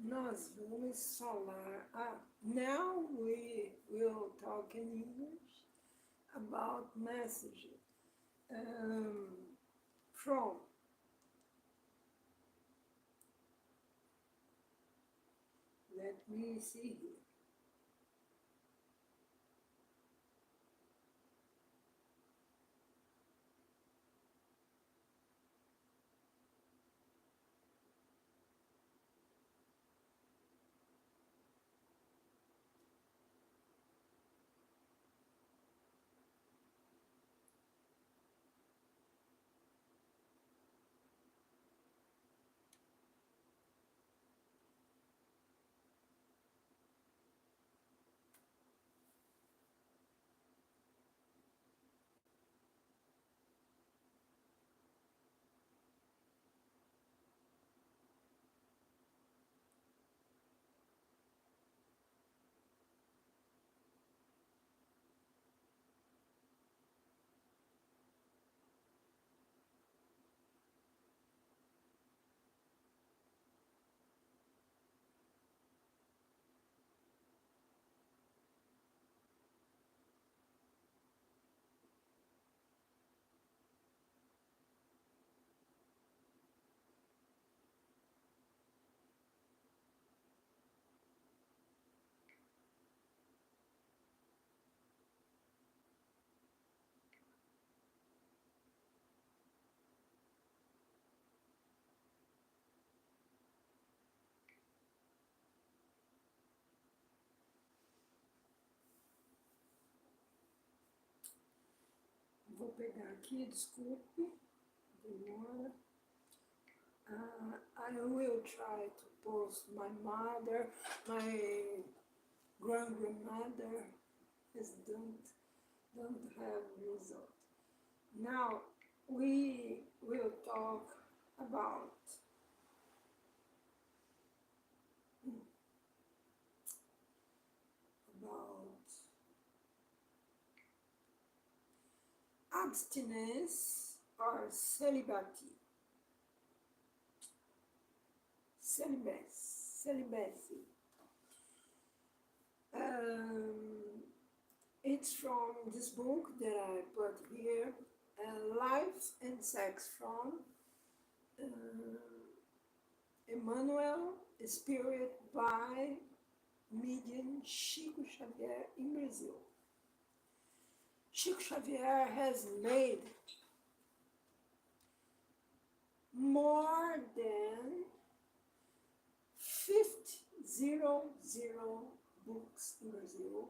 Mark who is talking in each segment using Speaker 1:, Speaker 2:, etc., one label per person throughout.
Speaker 1: Nós vamos falar. Now we will talk in English about messages from. Let me see here. Vou pegar aqui, desculpe, demora. I will try to post my mother, my grandmother is don't have result. Now we will talk about about abstinence or celibacy. Um, it's from this book that I put here, Life and Sex from uh, Emmanuel, Spirit by medium Chico Xavier in Brazil. Chico Xavier has made more than 50 books in Brazil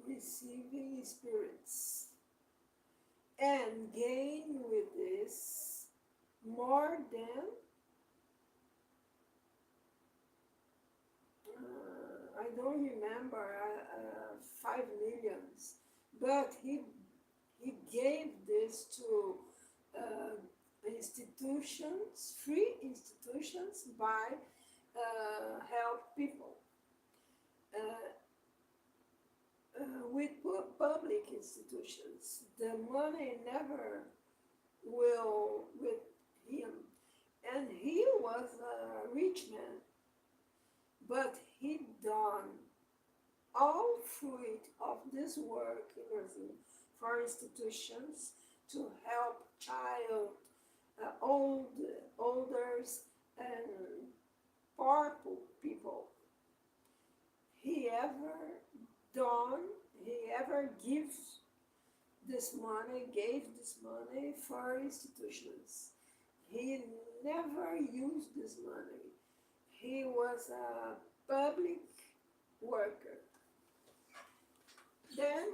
Speaker 1: receiving spirits and gain with this more than I don't remember 5 millions, but he gave this to institutions, free institutions by help people. Uh, with public institutions, the money never will with him, and he was a rich man, but he done all fruit of this work in Brazil for institutions to help child, olders, and poor people. He ever done, he ever gave this money for institutions. He never used this money. He was a public worker. Then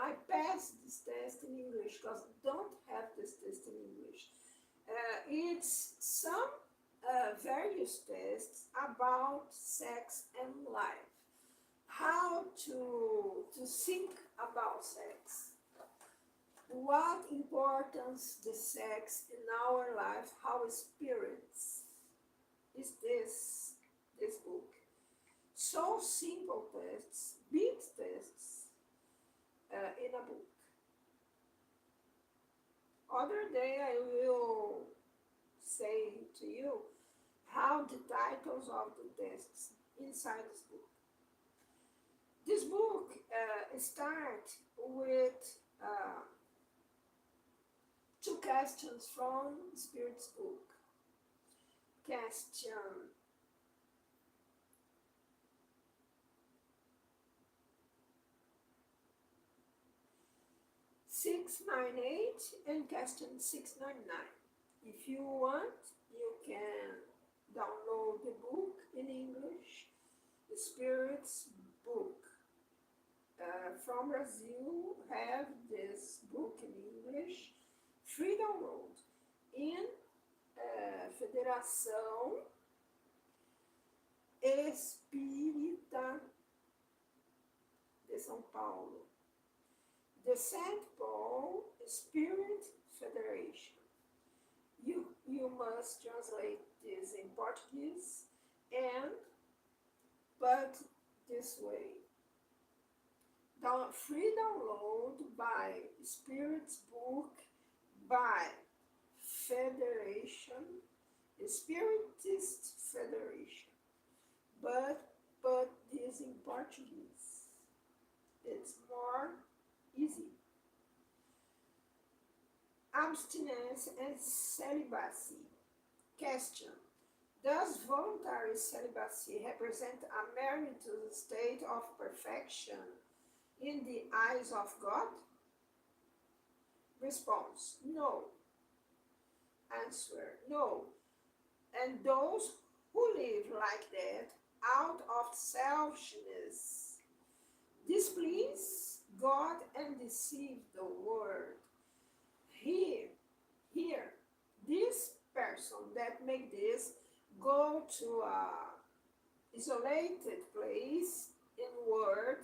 Speaker 1: I passed this test in English because I don't have this test in English. It's some various tests about sex and life. How to think about sex. What importance the sex in our life, how spirits is this book. So simple tests, big tests in a book. Other day I will say about the titles of the texts inside this book. This book starts with two questions from Spirit's book. Question 698 and question 699. If you want, you can download the book in English, the Spirit's book. From Brazil, have this book in English, free download, in Federação Espírita de São Paulo, the St. Paul Spirit Federation. You must translate this in Portuguese and put this way. Free download by Spirit's book by Federation, Spiritist Federation. But put this in Portuguese. It's more easy. Abstinence and celibacy. Question. Does voluntary celibacy represent a meritorious state of perfection in the eyes of God? Response. No. Answer. No. And those who live like that out of selfishness displease God and deceive the world. Here, this person that make this go to a isolated place in world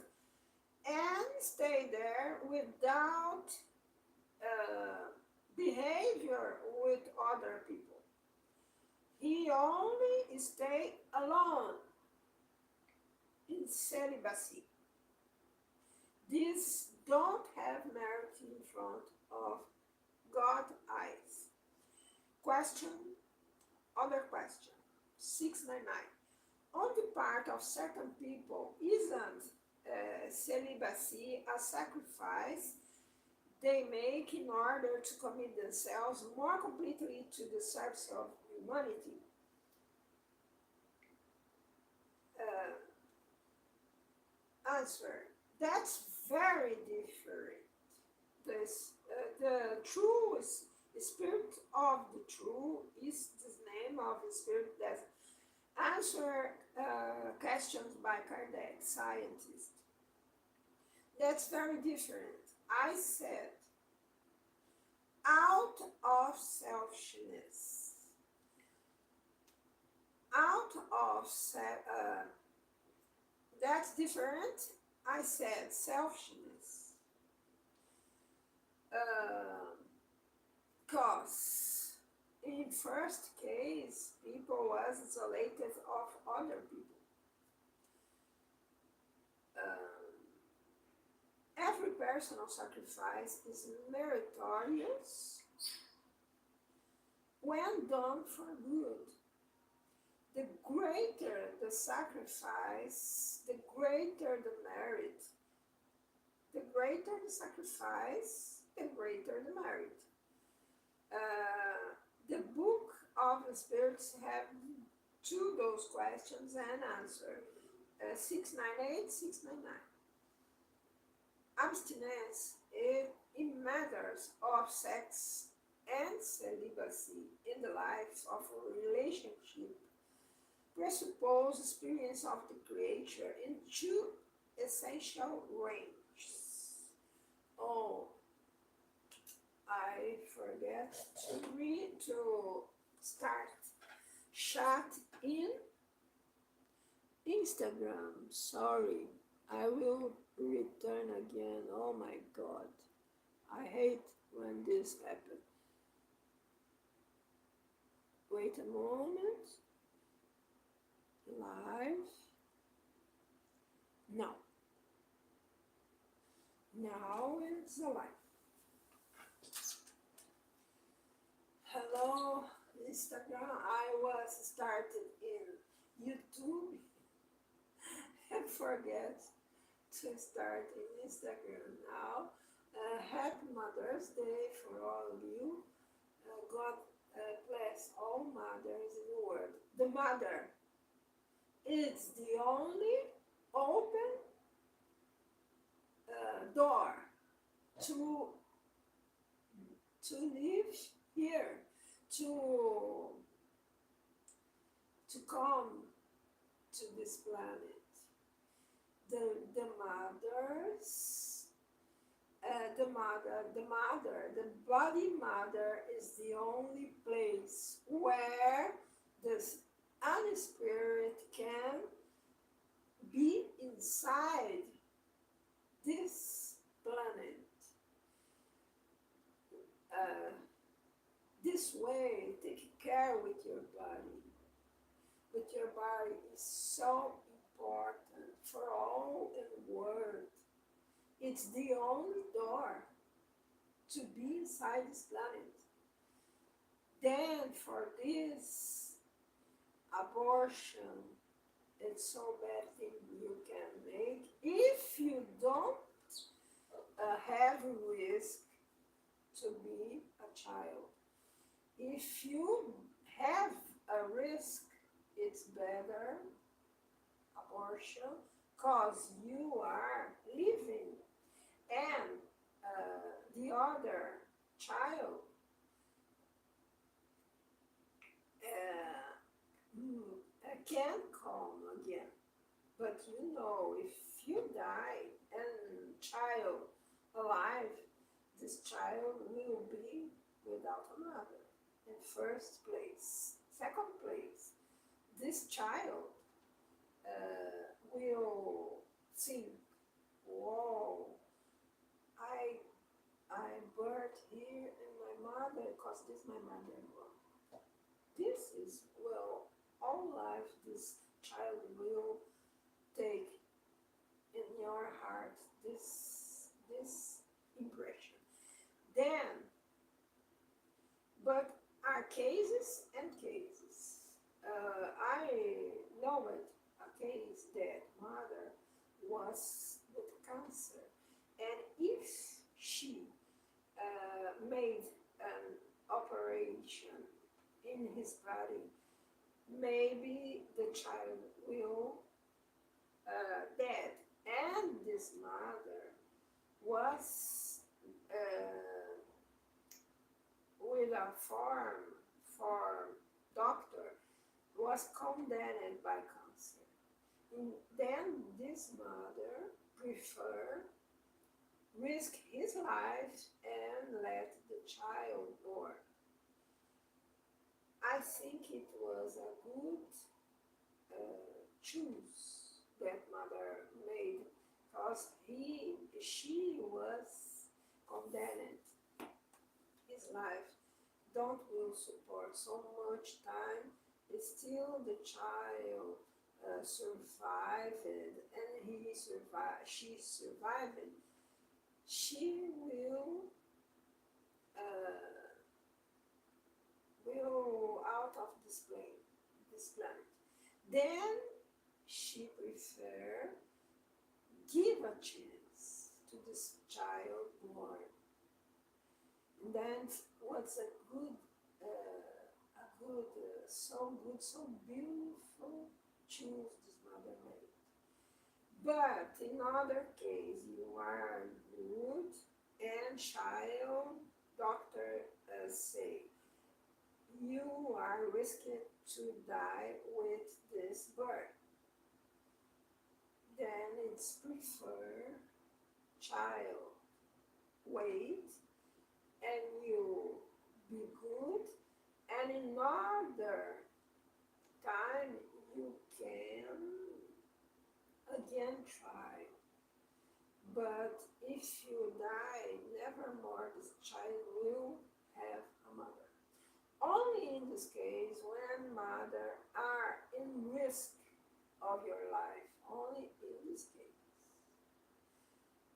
Speaker 1: and stay there without behavior with other people. He only stay alone in celibacy. These don't have merit in front of God's eyes. Other question, 699. On the part of certain people, isn't celibacy a sacrifice they make in order to commit themselves more completely to the service of humanity? Answer. That's very different. The true spirit of the true is the name of the spirit that answer questions by Kardec, scientist. That's very different. I said, out of selfishness. That's different. I said selfishness. Because in first case, people was isolated of other people. Every personal sacrifice is meritorious when done for good. The greater the sacrifice, the greater the merit. The greater the sacrifice, the greater the merit. The book of the spirits have two those questions and answer. 698, 699. Abstinence in matters of sex and celibacy in the life of a relationship presuppose experience of the creature in two essential ranges. Oh, I forget to start chat in Instagram. Sorry, I will return again. Oh my God, I hate when this happens. Wait a moment. Live. No. Now it's alive. Hello, Instagram. I was started in YouTube and forget to start in Instagram now. Happy Mother's Day for all of you. God bless all mothers in the world. The mother is the only open door to live here, to come to this planet. The mothers, the body mother is the only place where the Holy Spirit can be inside this planet. Uh, this way, take care with your body. But your body is so important for all in the world. It's the only door to be inside this planet. Then for this abortion, it's so bad thing you can make if you don't have risk to be a child. If you have a risk, it's better abortion because you are living and the other child can come again. But you know, if you die and child alive, this child will be without a mother in first place. Second place, this child will think, whoa, I I birth here in my mother because this my mother. This is well all life this child will take in your heart this impression. Then, but are cases and cases. I know it, a case that mother was with cancer, and if she made an operation in his body, maybe the child will dead. And this mother was with a form doctor was condemned by cancer. And then this mother preferred risk his life and let the child born. I think it was a good choose that mother made because she was condemned. His life don't will support so much time. Still the child survived and he survived. She survived. She will out of this planet. Then she prefer give a chance to this child born. And then what's so good, so beautiful choose this mother made. But in other case, you are good and child doctor say you are risking to die with this birth. Then it's prefer child wait and you be good and in other time you can again try. But if you die, nevermore this child will have a mother. Only in this case when mother are in risk of your life, only in this case.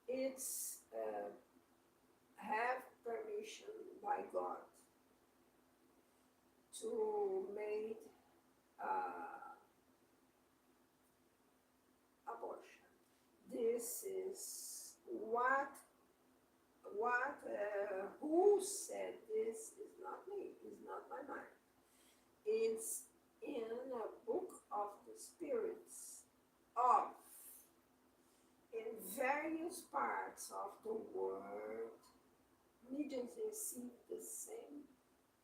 Speaker 1: It's have permission by God to make this is who said this is not me, is not my mind. It's in a book of the spirits of in various parts of the world, mediums receive the same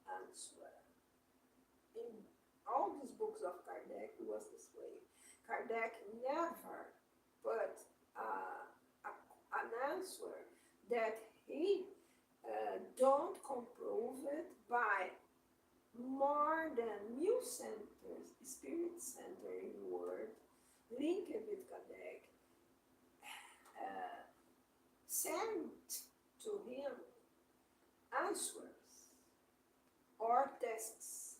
Speaker 1: answer. In all these books of Kardec, it was this way. Kardec never put an answer that he don't comprove it by more than 1,000 centers, spirit center in the world, linked with Kardec, sent to him answers or tests.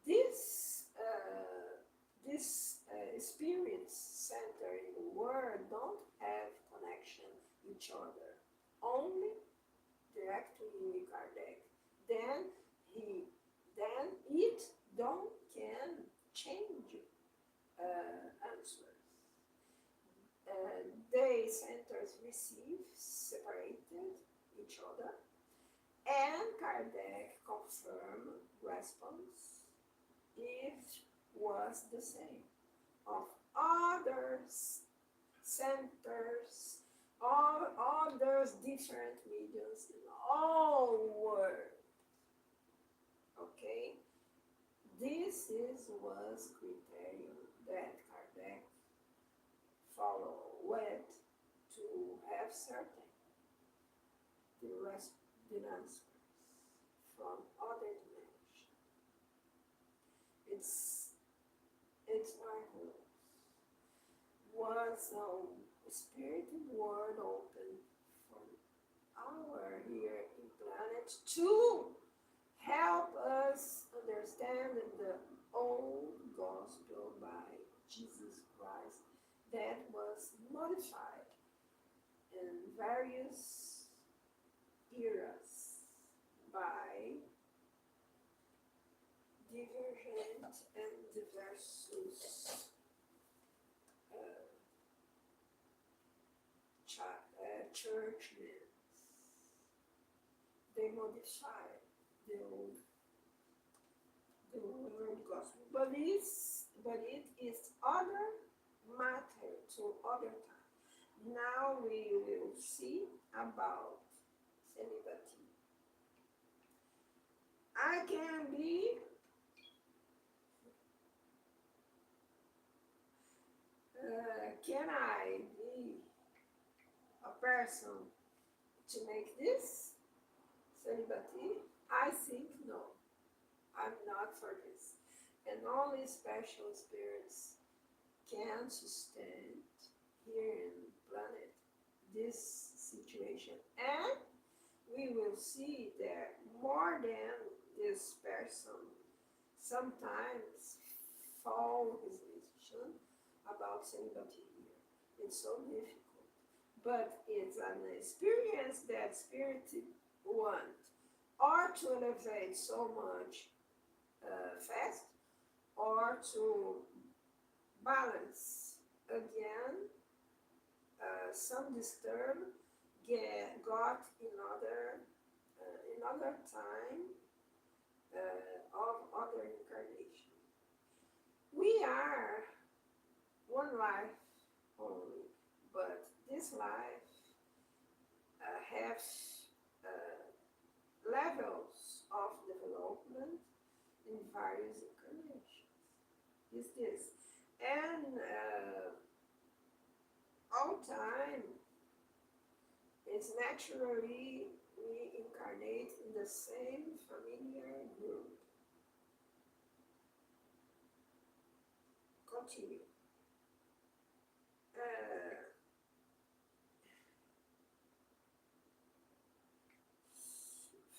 Speaker 1: This spirit center in the world don't have connection with each other, only directly with Kardec. Then it don't can change answers. They centers receive separated each other, and Kardec confirmed response it was the same of other centers, all others different mediums in all world. Okay, this was criterion that Kardec follow with to have certain the answers from other dimensions. It's marvelous. Was a spirited world open for our here in planet to help us understand the old gospel by Jesus Christ that was modified in various eras by divergent and diversus churchmen. They modified the word gospel, but it is other matter to other time. Now we will see about celibacy. I can be can I be a person to make this celibacy? I think no. I'm not for this. And only special spirits can sustain here in planet this situation. And we will see that more than this person sometimes fall his decision about celibacy here. It's so difficult. But it's an experience that spirit want or to elevate so much fast or to balance again some disturb got another time of other incarnation. We are one life only, but this life has levels of development in various incarnations. Is this? And all time is naturally reincarnate in the same familiar group. Continue.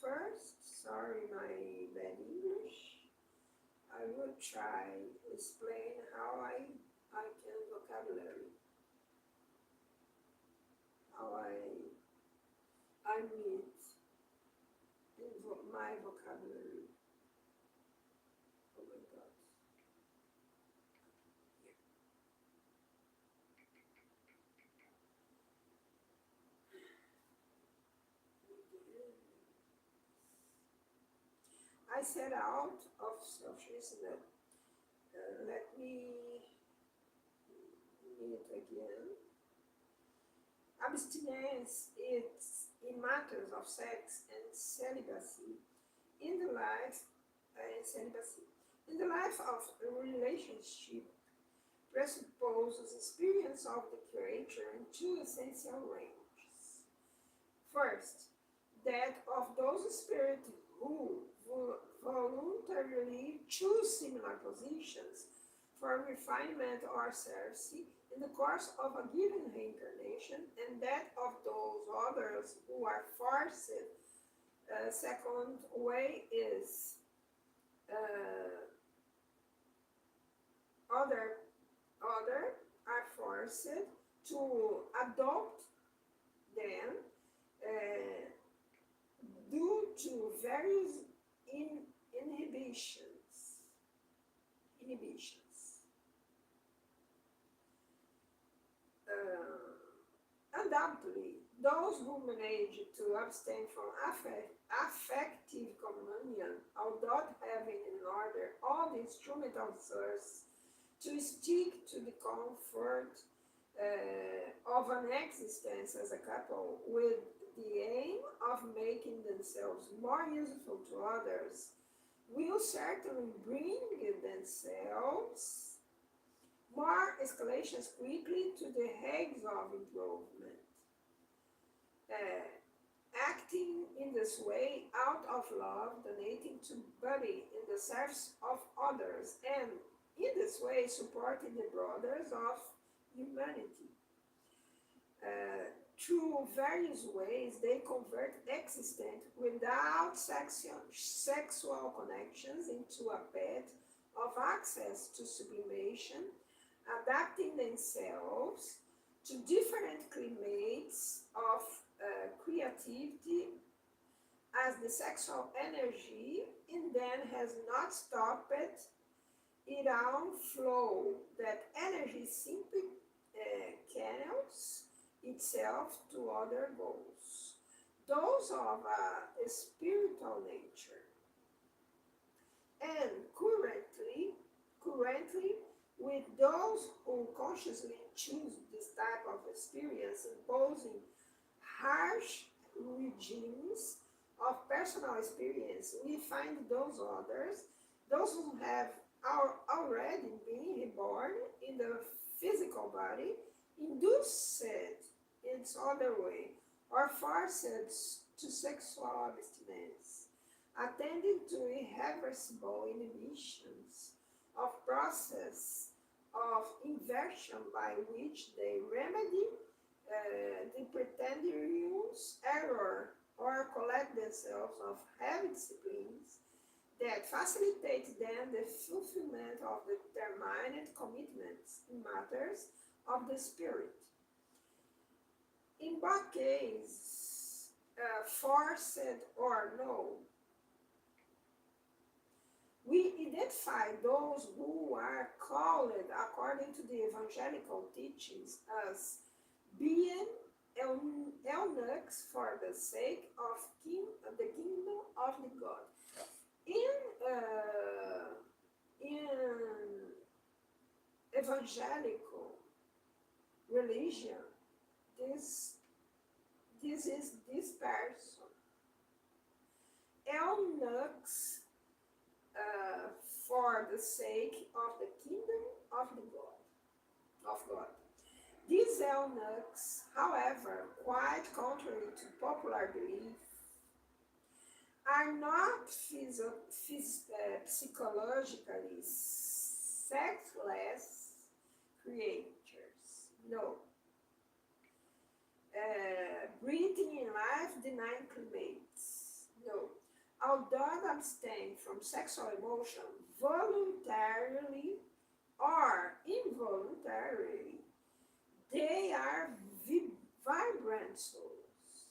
Speaker 1: First, sorry my bad English. I will try to explain how I can vocabulary, how I meet in my vocabulary. Oh my God. I set out of selfishness. Let me read it again. Abstinence is in matters of sex and celibacy in the life celibacy in the life of a relationship presupposes experience of the creature in two essential ranges. First, that of those spirits who voluntarily choose similar positions for refinement or service in the course of a given reincarnation, and that of those others who are forced. Second way is other are forced to adopt them uh, due to various inhibitions. Inhibitions. Undoubtedly, those who manage to abstain from affective communion, although having in order all the instrumental source to stick to the comfort of an existence as a couple with the aim of making themselves more useful to others, will certainly bring themselves more escalations quickly to the heights of improvement. Uh, Acting in this way out of love, donating to body in the service of others, and in this way supporting the brothers of humanity. Through various ways, they convert existent without sexual connections into a path of access to sublimation, adapting themselves to different climates of creativity as the sexual energy in them has not stopped its own flow. That energy simply channels itself to other goals, those of a spiritual nature. And currently, with those who consciously choose this type of experience, imposing harsh regimes of personal experience, we find those others, those who have already been reborn in the physical body, induced in other way, or forced to sexual abstinence, attending to irreversible inhibitions of process of inversion by which they remedy the pretentious error or collect themselves of heavy disciplines that facilitate them the fulfillment of the determined commitments in matters of the spirit. In both cases, forced or no, we identify those who are called, according to the evangelical teachings, as being eunuchs for the sake of the kingdom of the God. In evangelical religion, this is this person. Eunuchs for the sake of the kingdom of the God. These eunuchs, however, quite contrary to popular belief, are not psychologically sexless creatures. No. Breathing in life denying climates. No. Although abstain from sexual emotion voluntarily or involuntarily, they are vibrant souls,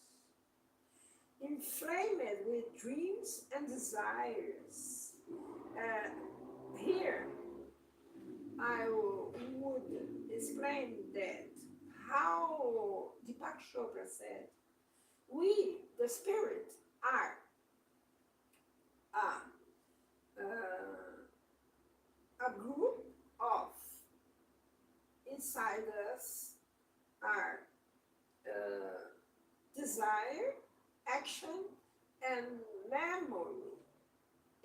Speaker 1: inflamed with dreams and desires. Here, I would explain that how Deepak Chopra said, we, the spirit, are inside us are desire, action, and memory.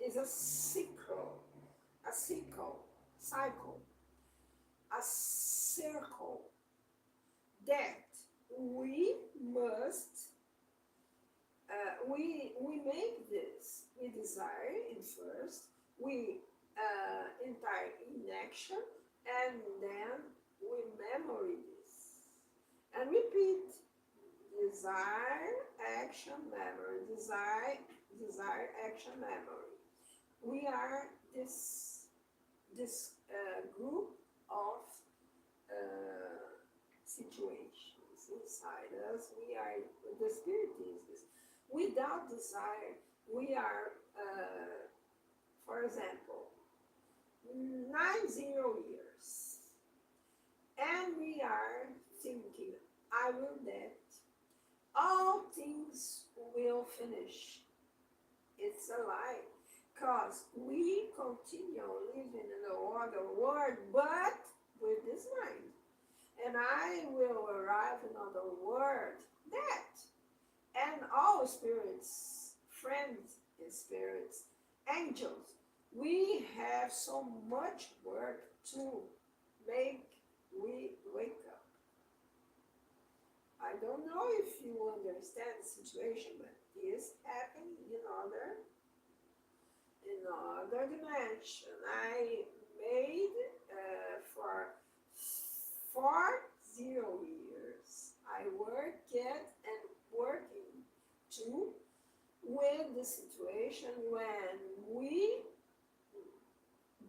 Speaker 1: Is a cycle, a circle that we must, we make this. We desire in first, we enter in action, and then we memory this. And repeat, desire, action, memory, desire, action, memory. We are this group of situations inside us. We are the spirit is this. Without desire, we are, for example, 90 years, and we are thinking, I will that. All things will finish. It's a lie, because we continue living in the other world, but with this mind. And I will arrive in another world that. And all spirits, friends and spirits, angels, we have so much work to make we wake up. I don't know if you understand the situation, but this happened in other dimension. I made for 40 years. I worked and working too with the situation when we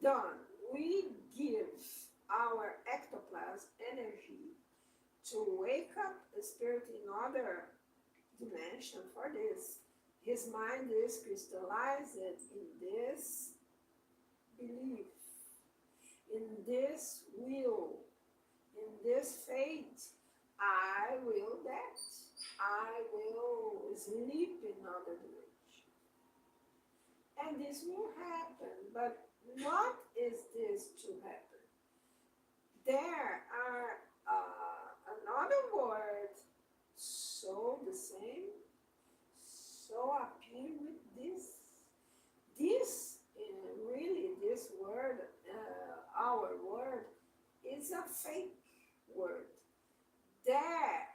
Speaker 1: done, we give our ectoplasm energy to wake up the spirit in other dimension for this. His mind is crystallized in this belief, in this will, in this fate. I will that. I will sleep in other dimension. And this will happen, but what is this to happen? There are another word, so the same, so appear with this. This, really, this word, our word, is a fake word. There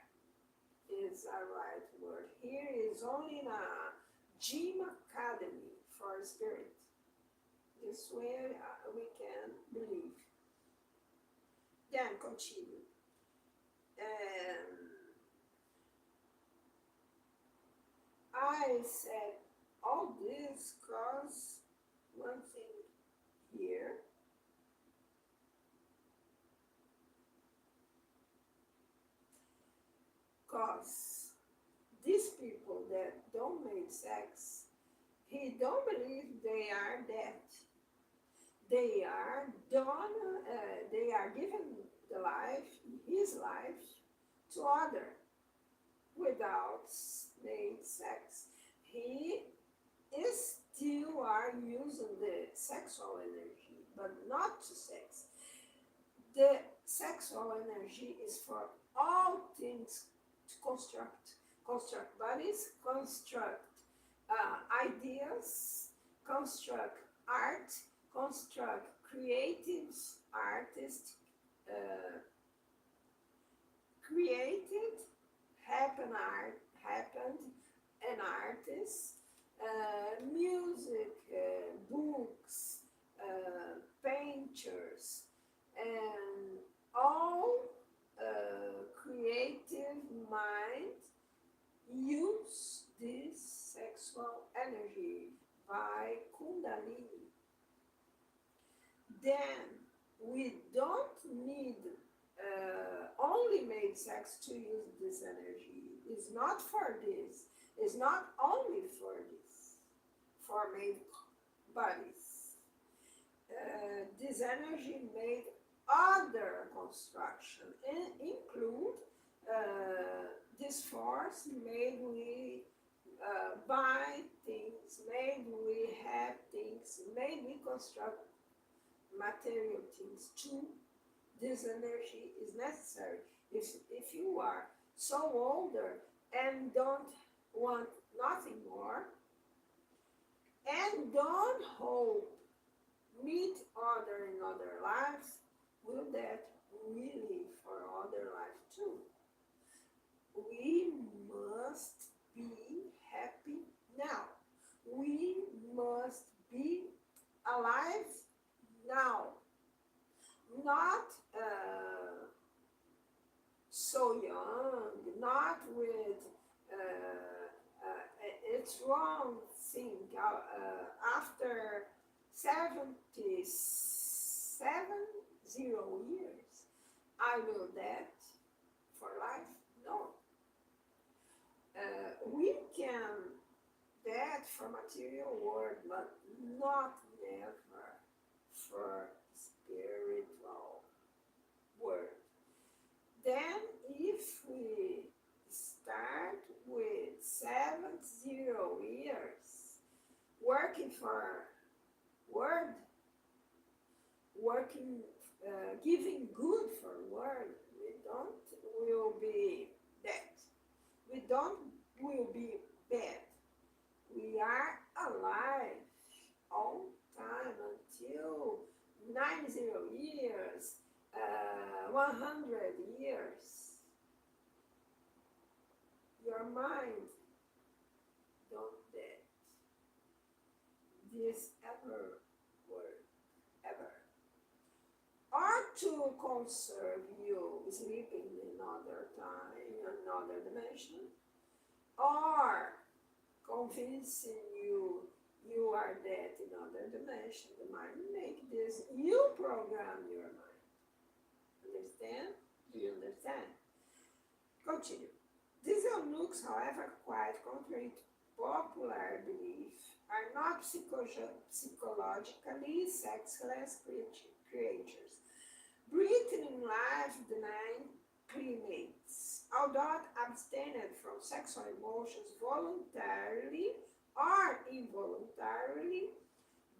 Speaker 1: is a right word. Here is only in a gym academy for spirit. This way we can believe. Then continue. I said all this because one thing here, because these people that don't make sex, he don't believe they are dead. They are done, they are giving the life, his life, to other without made sex. He is still are using the sexual energy, but not to sex. The sexual energy is for all things to construct bodies, construct ideas, construct art, construct creative artists, created, happened an artist, music, books, painters, and all creative mind use this sexual energy by Kundalini. Then we don't need only make sex to use this energy. It's not for this. It's not only for this. For made bodies. This energy made other construction and include this force made we buy things, made we have things, made we construct material things too. this energy is necessary. If you are so older and don't want nothing more, and don't hope meet other in other lives, will that really for other life too? We must be happy now. We must be alive now, not so young, not with it's wrong thing. After 77 years, I will dead for life. No, we can dead for material world, but not never for spiritual world. Then, if we start with 70 years working for word, working, giving good for word, we don't will be dead. We don't will be bad. We are alive all time until 90 years, 100 years. Your mind don't dead. This ever word, ever. Or to conserve you sleeping in another time, another dimension, or convincing you you are dead in another dimension. The mind make this, you program your mind. Understand? Do you understand? Continue. These eunuchs, however, quite contrary to popular belief, are not psychologically sexless creatures, breathing in life denying primates, although abstained from sexual emotions voluntarily or involuntarily.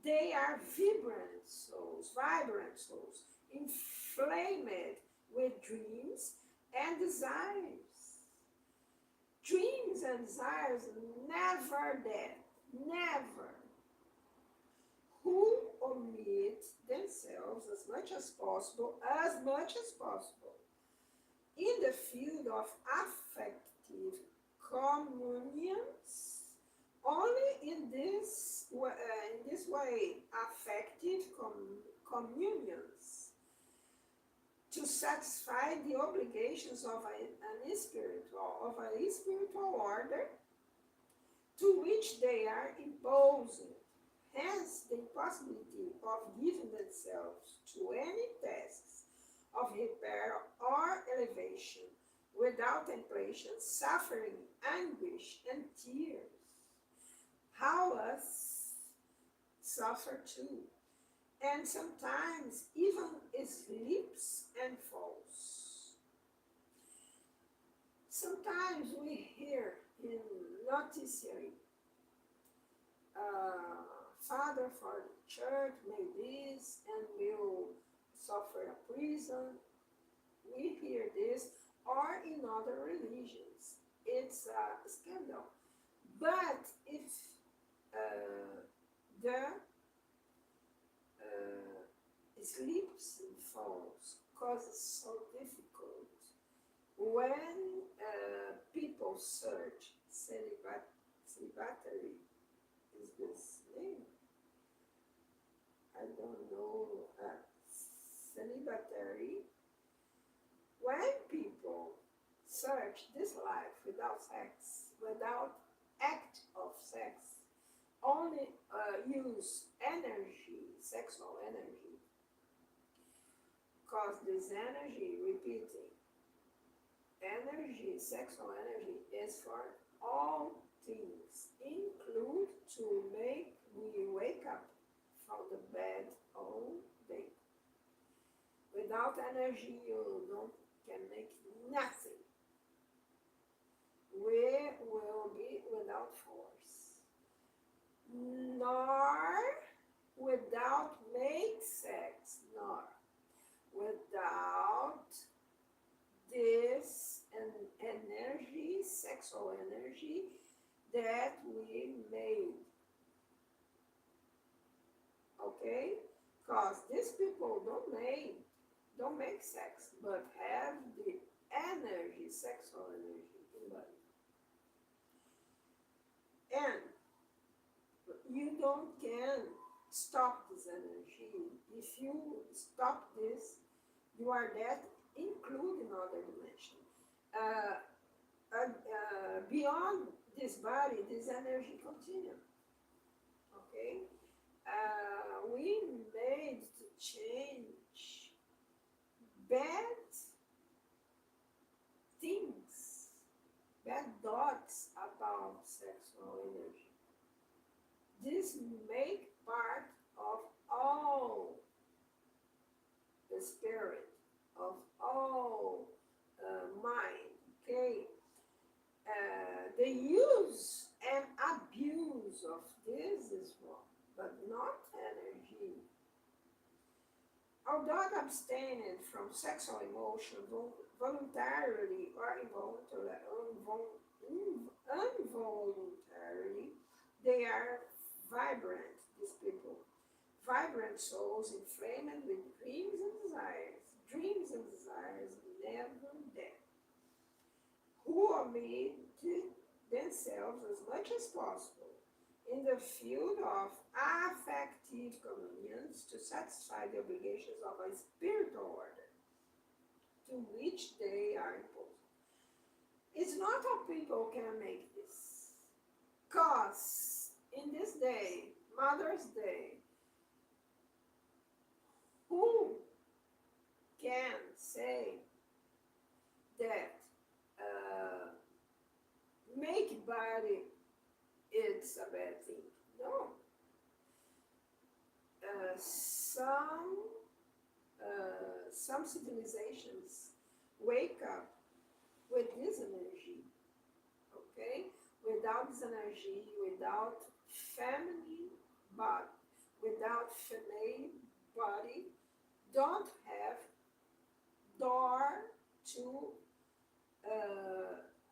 Speaker 1: They are vibrant souls, inflamed with dreams and desires. Dreams and desires never dead, never. Who omit themselves as much as possible, in the field of affective communions. Only in this way, affective communions, to satisfy the obligations of a spiritual order to which they are imposing. Hence, the impossibility of giving themselves to any tasks of repair or elevation without temptation, suffering, anguish, and tears. How us suffer too, and sometimes even slips and falls. Sometimes we hear in noticiary, father for the church made this and will suffer a prison. We hear this, or in other religions. It's a scandal. But if the slips and falls causes so difficult when people search celibatary is this name? I don't know. Celibatary. When people search this life without sex, without act of sex, only use energy, sexual energy, because this energy, repeating, energy, sexual energy is for all things, include to make we wake up from the bed all day. Without energy, you don't can make nothing. We will be without force, nor without make sex, nor without sexual energy that we made, okay? Because these people don't make sex, but have the energy, sexual energy in body. And you don't can stop this energy. If you stop this, you are dead, including other dimension. Uh, Beyond this body, this energy continues. Okay, we made to change bad things, bad thoughts about sexual energy. This make part of all the spirit, of all mind. Okay, the use and abuse of this is wrong, but not energy. Although abstaining from sexual emotion voluntarily or involuntarily, they are vibrant, these people. Vibrant souls inflamed with dreams and desires. Dreams and desires never dead. Who omit themselves as much as possible in the field of affective communions to satisfy the obligations of a spiritual order to which they are imposed. It's not all people can make this. Because in this day, Mother's Day, who can say that make body it's a bad thing? No. Some civilizations wake up with this energy, okay? Without this energy, without feminine body, without female body, don't have door to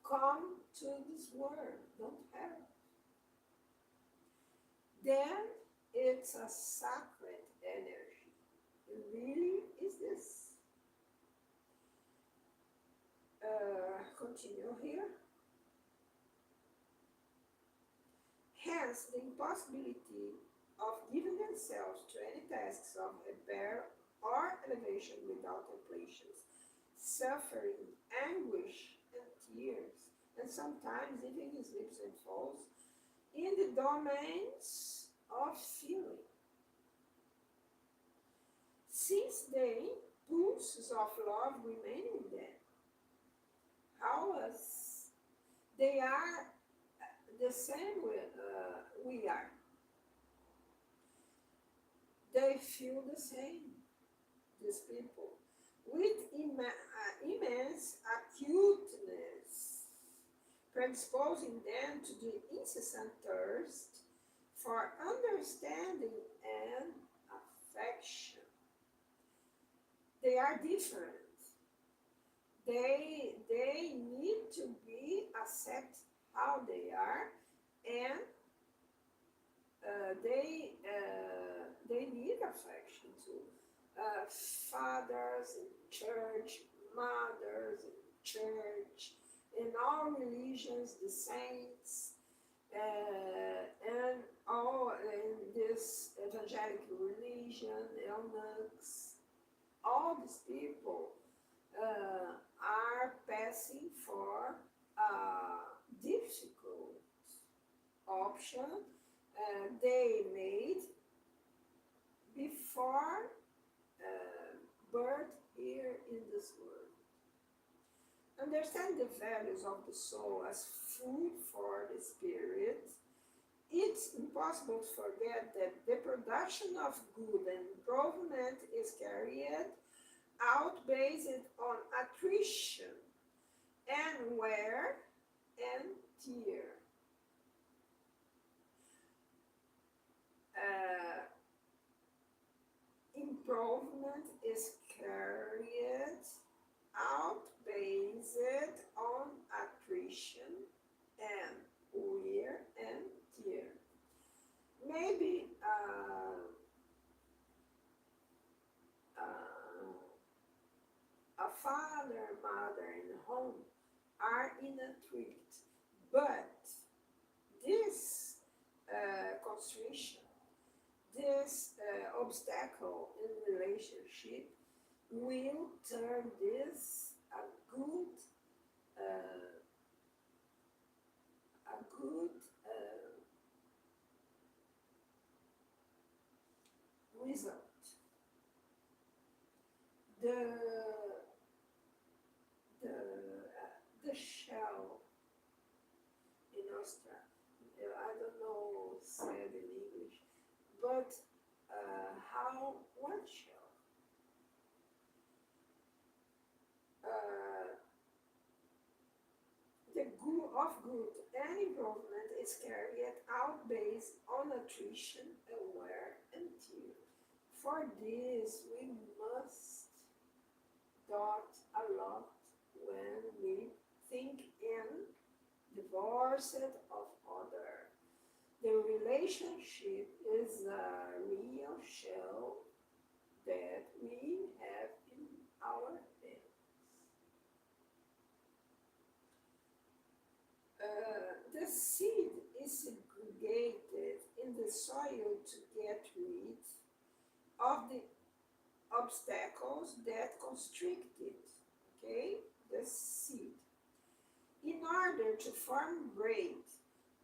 Speaker 1: come to this world, don't have. Then it's a sacred energy. It really is this. Continue here. Hence, the impossibility of giving themselves to any tasks of repair or elevation without completions, suffering, anguish, and tears, and sometimes even slips and falls in the domains of feeling. Since the impulses of love remain in them, how us, they are the same with we are. They feel the same, these people, with immense acuteness, predisposing them to the incessant thirst for understanding and affection. They are different. They need to be accepted how they are, and they need affection too. Fathers in church, mothers in church, in all religions, the saints, and all in this evangelical religion, eunuchs, all these people are passing for a difficult option they made before birth here in this world. Understand the values of the soul as food for the spirit. It's impossible to forget that the production of good and improvement is carried out based on attrition and wear and tear. Improvement is carried out based on attrition and wear and tear. Maybe a father, mother, and home are in a treat, but this constriction, this obstacle in relationship will turn this uh, a good result. The the shell in Australia, I don't know said in English, but how one shell uh, the good of good and improvement is carried out based on nutrition, aware, and tear. For this, we must dot a lot when we think in divorced of other. The relationship is a real shell that we have in our hands. The seed is segregated in the soil to get rid of the obstacles that constrict it. Okay, the seed. In order to form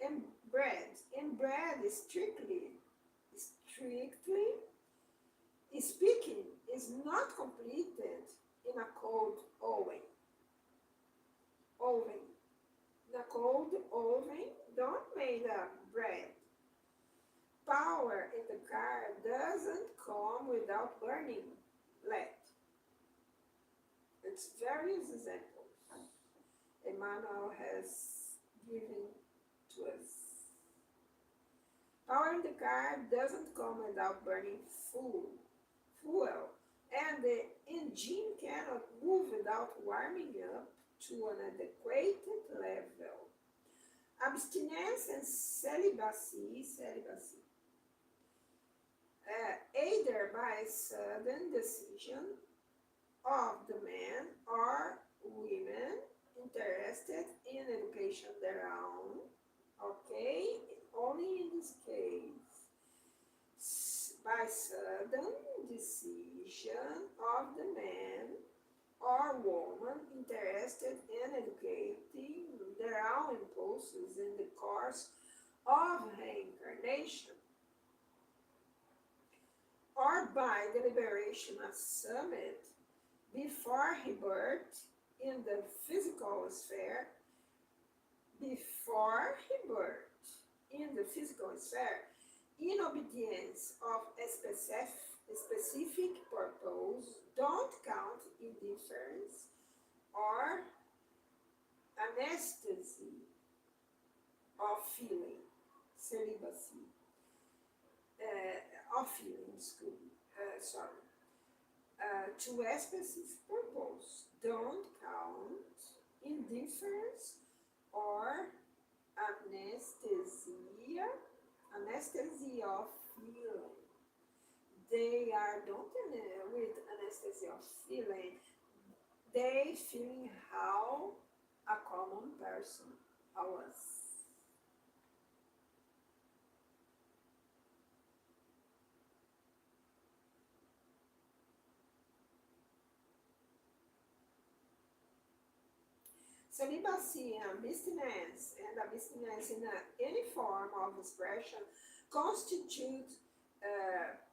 Speaker 1: and bread is strictly speaking, is not completed in a cold oven. In a cold oven don't make a bread. Power in the car doesn't come without burning lead. It's various examples Emmanuel has given to us. Power in the car doesn't come without burning fuel, and the engine cannot move without warming up to an adequate level. Abstinence and celibacy, either by sudden decision of the man or women interested in education their own, okay, only in this case, by sudden decision of the man or woman interested in educating their own impulses in the course of reincarnation, or by deliberation assumed before rebirth in the physical sphere, before rebirth in the physical sphere, in obedience of a specific purpose, don't count indifference or anesthesia of feeling, celibacy, of feeling, sorry, to a specific purpose. Don't count indifference or anesthesia of feeling. They are don't with anesthesia of feeling. They feeling how a common person was. Celibacy and abstinence in any form of expression constitute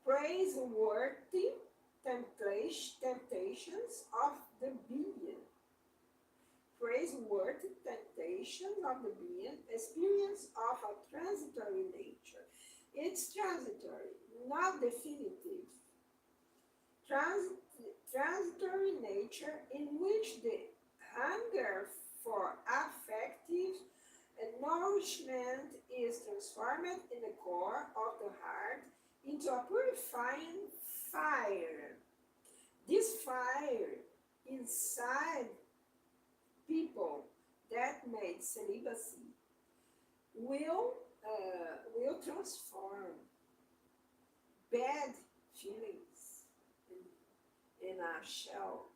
Speaker 1: praiseworthy temptations of the being. Praiseworthy temptations of the being, experience of a transitory nature. It's transitory, not definitive. Transitory nature in which the hunger for affective nourishment is transformed in the core of the heart into a purifying fire. This fire inside people that made celibacy will transform bad feelings in a shell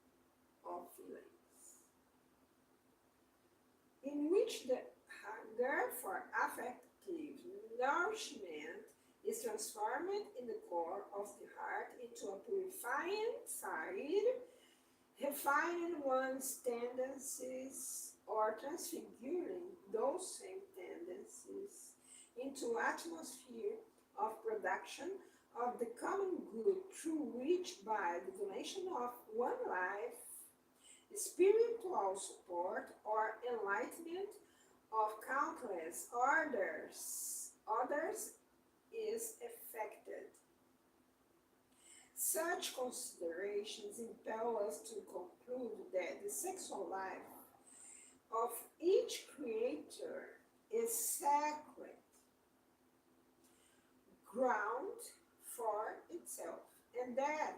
Speaker 1: of feelings, in which the hunger for affective nourishment is transformed in the core of the heart into a purifying side, refining one's tendencies or transfiguring those same tendencies into atmosphere of production of the common good through which by the donation of one life, spiritual support or enlightenment of countless others is effected. Such considerations impel us to conclude that the sexual life of each creature is sacred ground for itself, and that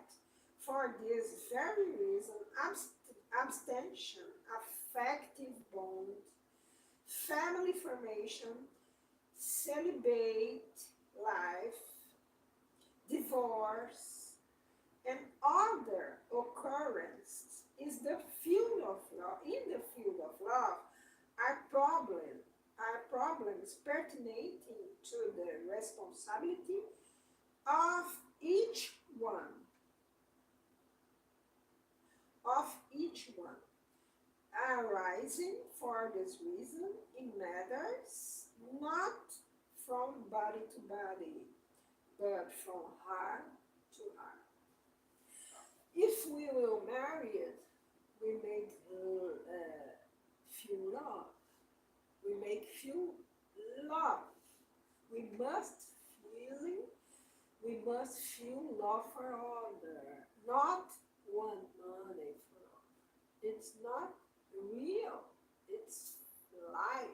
Speaker 1: for this very reason abstention, affective bond, family formation, celibate life, divorce, and other occurrences is the field of love. In the field of love are problems pertaining to the responsibility of each one, of each one, arising for this reason in matters not from body to body, but from heart to heart. If we will marry it, we make feel love. We make feel love. We must feeling. We must feel love for other, not want money for other. It's not real. It's lie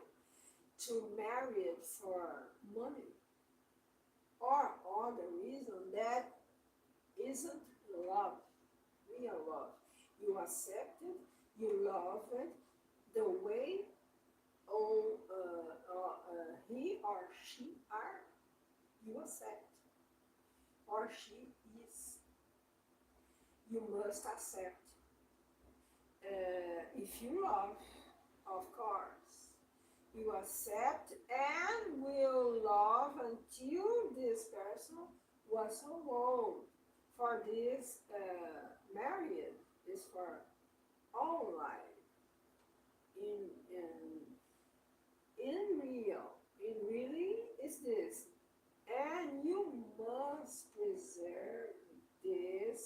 Speaker 1: to marry it for money or other reason that isn't love, real love. You accept it, you love it the way he or she are. You accept or she is. You must accept. If you love, of course, you accept and will love until this person was so old. For this marriage is for all life. In real, in really is this, and you must preserve this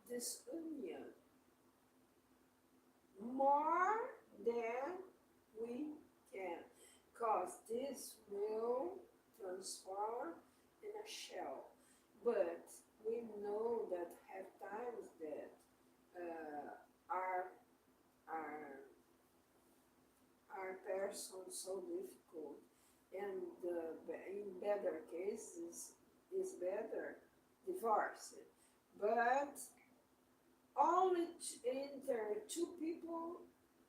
Speaker 1: this union more than we can, because this will transform in a shell. But we know that have times that our our our person so difficult, and in better cases is better divorce. But only inter two people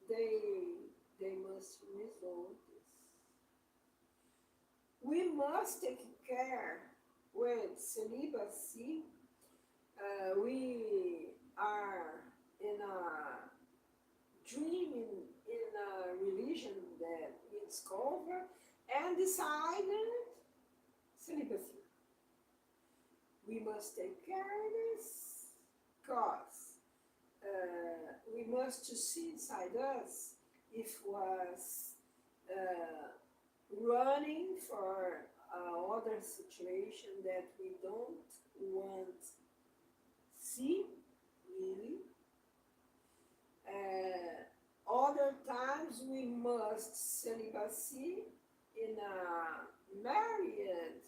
Speaker 1: they must resolve this. We must take care with celibacy. We are in a dreaming in a religion that it's covered and decided celibacy. We must take care of this because we must to see inside us if was running for other situation that we don't want see really. Other times we must celibacy in a married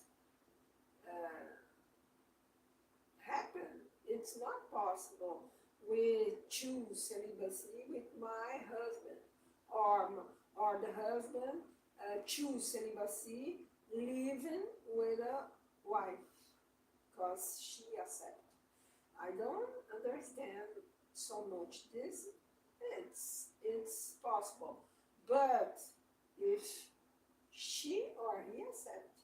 Speaker 1: happen. It's not possible. We choose celibacy with my husband, or the husband choose celibacy living with a wife because she accepts. I don't understand so much this. It's possible, But if she or he accept,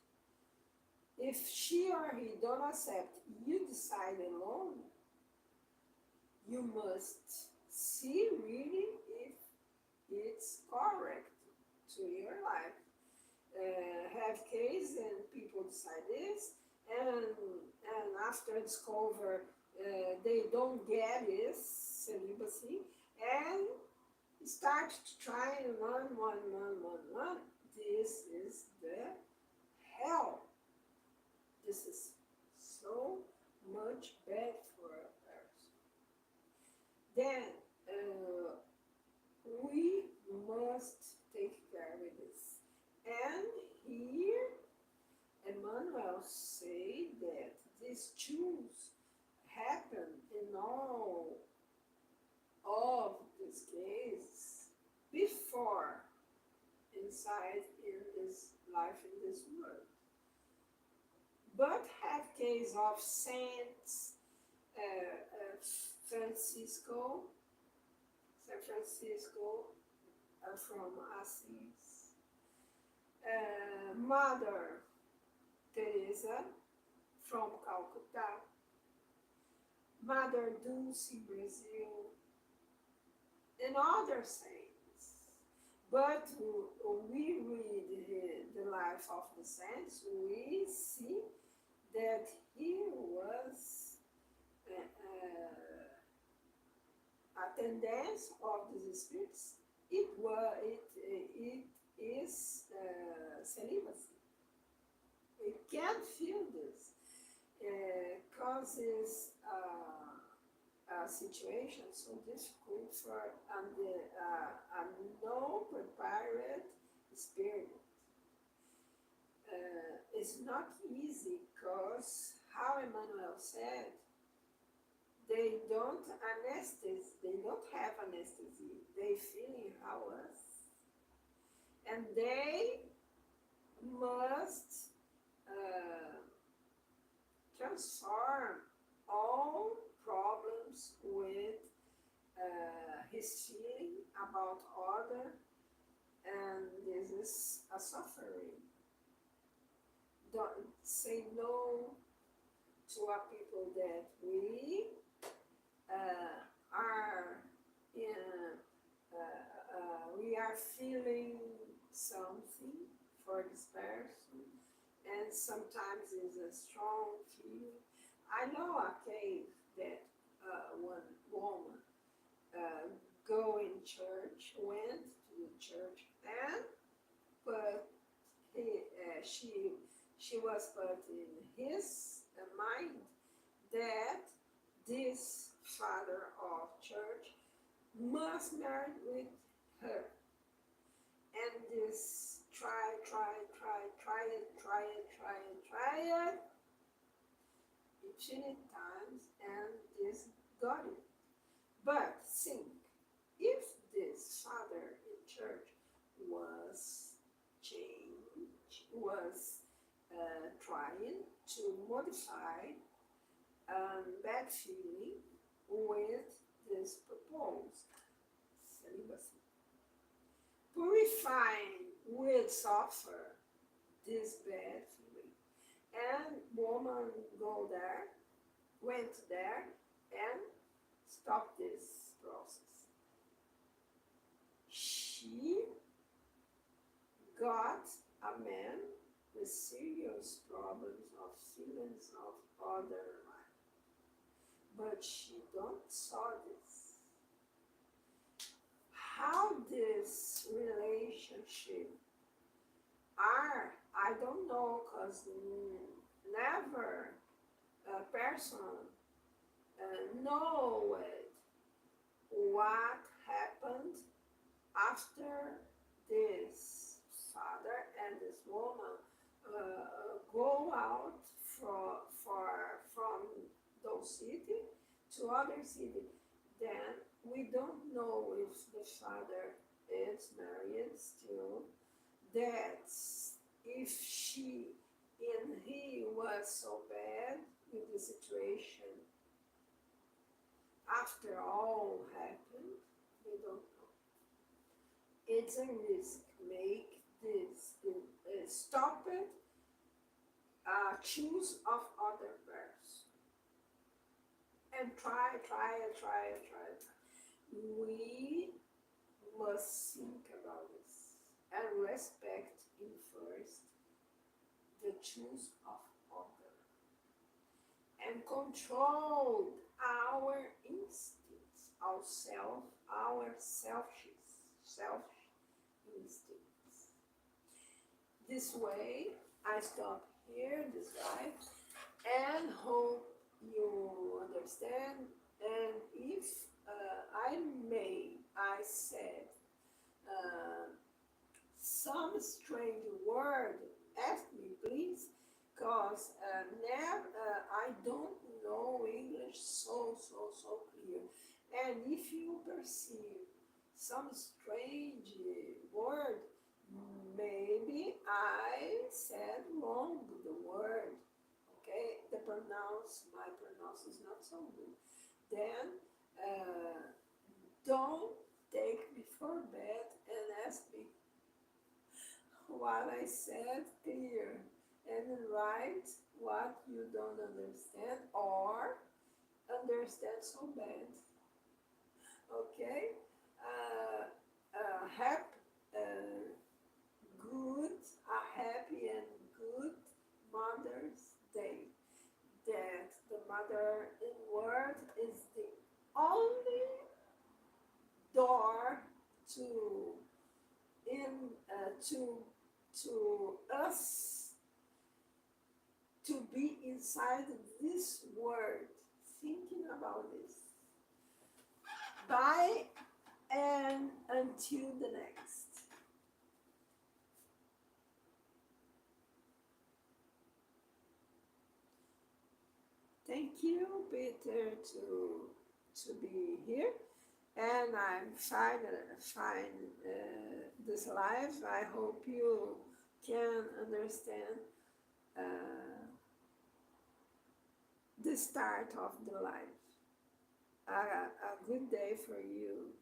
Speaker 1: if she or he don't accept, you decide alone, you must see really if it's correct to your life. Have case and people decide this, and after discover they don't get this celibacy and start to try one. This is the hell. This is so much bad for a person. Then uh, we must take care of this. And here Emmanuel say that these choose happen in all of these cases before inside in this life in this world. But have case of saints, Francisco, San Francisco from Assis, Mother Teresa from Calcutta, Mother Dulce Brazil, and other saints. But we read the life of the saints, we see that he was attendance of the spirits. It is celibacy. We can't feel this. Causes a situation so difficult for a no prepared spirit. It's not easy because, how Emmanuel said, they don't they don't have anesthesia. They feeling how us, and they must transform all problems with his feeling about other, and this is a suffering. Don't say no to a people that are in, we are feeling something for this person, and sometimes it's a strong feeling. I know a case that one woman uh, went to the church, and but she was put in his mind that this father of church must marry with her, and this try it infinite times, and this got it. But think, if this father in church was was trying to modify bad feeling with this proposed celibacy, purifying with suffer this bad feeling, and woman went there and stopped this process. She got a man with serious problems of feelings of other life, but she don't saw this. How this relationship are, I don't know, because never a person know it, what happened after this father and this woman go out from those city to other city. Then we don't know if the father is married still. That if she and he was so bad with the situation after all happened, we don't know. It's a risk. Make this. Stop it. Choose of other verbs. And try. We must think about this and respect in first the choose of other and control our instincts, our self instincts. This way, I stop here, this life, and hope you understand. And if I said uh, some strange word, ask me please, because I don't know English so clear. And if you perceive some strange word, maybe I said wrong the word. Okay, my pronounce is not so good. Then don't take me for bad and ask me what I said clear and write what you don't understand or understand so bad. Okay? Uh, Happy, good, a happy and good Mother's Day. That the mother in word is the only door to in to us to be inside this word, thinking about this. Bye and until the next. Thank you, Peter, to be here. And I'm fine this life. I hope you can understand the start of the life. A good day for you.